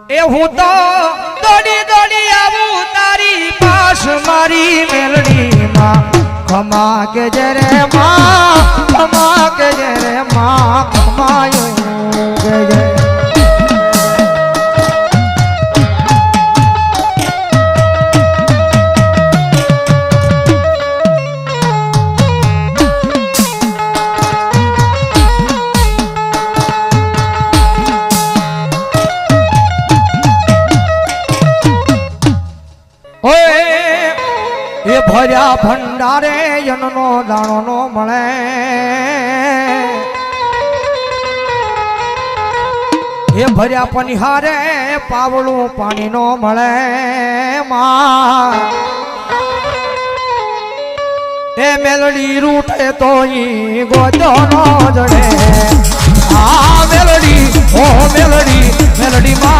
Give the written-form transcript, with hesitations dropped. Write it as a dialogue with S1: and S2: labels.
S1: એ હું તો દોડી દોડી આવું તારી પાસ મારી મેલડી માં ખમા કે જરે માં ખમા કે જરે માં ખમાયું કે જરે એ ભર્યા ભંડારે જનનો દાણો નો મળે એ ભર્યા પનિહારે પાવળું પાણી નો મળે માં એ મેલડી રૂઠે તો ઈ ગોજો નો જડે આ મેલડી ઓ મેલડી મેલડી માં